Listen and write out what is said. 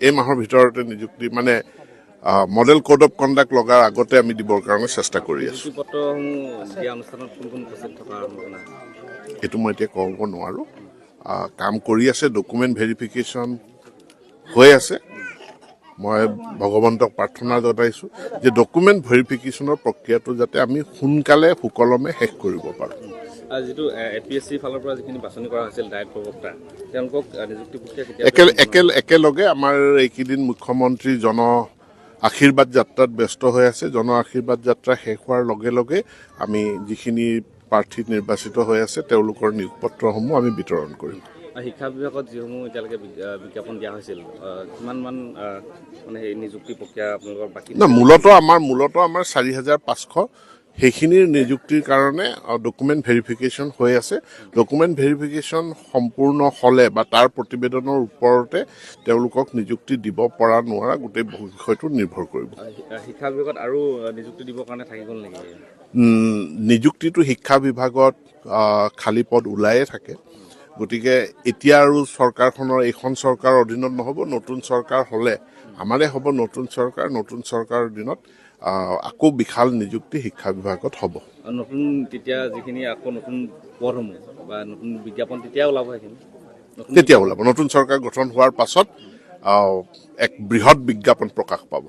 এই মাহৰ ভিতৰতে নিযুক্তি মানে মডেল কোড অফ কণ্ডাক্ট লগাৰ আগতে আমি দিবৰ কাৰণে চেষ্টা কৰি আছোঁ। এইটো মই এতিয়া ক'ব নোৱাৰোঁ। কাম কৰি আছে, ডকুমেণ্ট ভেৰিফিকেশ্যন হৈ আছে। মই ভগৱন্তক প্ৰাৰ্থনা জনাইছোঁ যে ডকুমেণ্ট ভেৰিফিকেশ্যনৰ প্ৰক্ৰিয়াটো যাতে আমি সোনকালে সুকলমে শেষ কৰিব পাৰোঁ। যিটো APSC ফালৰ পৰা যিখিনি বাছনি কৰা হৈছিল ডাইৰেক্ট প্ৰবক্তা, তেওঁলোকক নিযুক্তি প্ৰক্ৰিয়া একেলগে আমাৰ এইকেইদিন মুখ্যমন্ত্ৰী জন আশীৰ্বাদ যাত্ৰাত ব্যস্ত হৈ আছে। জন আশীৰ্বাদ যাত্ৰা শেষ হোৱাৰ লগে লগে আমি যিখিনি প্ৰাৰ্থী নিৰ্বাচিত হৈ আছে তেওঁলোকৰ নিয়োগ পত্ৰসমূহ আমি বিতৰণ কৰিম। শিক্ষা বিভাগত যিসমূহ এতিয়ালৈকে বিজ্ঞাপন দিয়া হৈছিল, কিমান মান মানে নিযুক্তি প্ৰক্ৰিয়া আপোনালোকৰ বাকী? মূলত আমাৰ 4,500 সেইখিনিৰ নিযুক্তিৰ কাৰণে ডকুমেণ্ট ভেৰিফিকেশ্যন হৈ আছে। ডকুমেণ্ট ভেৰিফিকেশ্যন সম্পূৰ্ণ হ'লে বা তাৰ প্ৰতিবেদনৰ ওপৰতে তেওঁলোকক নিযুক্তি দিব পৰা নোৱাৰা গোটেই বিষয়টো নিৰ্ভৰ কৰিব। শিক্ষা বিভাগত আৰু নিযুক্তি দিবৰ কাৰণে থাকি গ'ল নেকি? নিযুক্তিটো শিক্ষা বিভাগত খালী পদ ওলায়ে থাকে। গতিকে এতিয়া আৰু চৰকাৰখনৰ এইখন চৰকাৰৰ অধীনত নহ'ব, নতুন চৰকাৰ হ'লে আমাৰে হ'ব নতুন চৰকাৰৰ দিনত আকৌ বিশাল নিযুক্তি শিক্ষা বিভাগত হ'ব। নতুন তেতিয়া যিখিনি আকৌ নতুন পদসমূহ বা নতুন বিজ্ঞাপন তেতিয়া ওলাব সেইখিনি? তেতিয়া ওলাব। নতুন চৰকাৰ গঠন হোৱাৰ পাছত এক বৃহৎ বিজ্ঞাপন প্ৰকাশ পাব।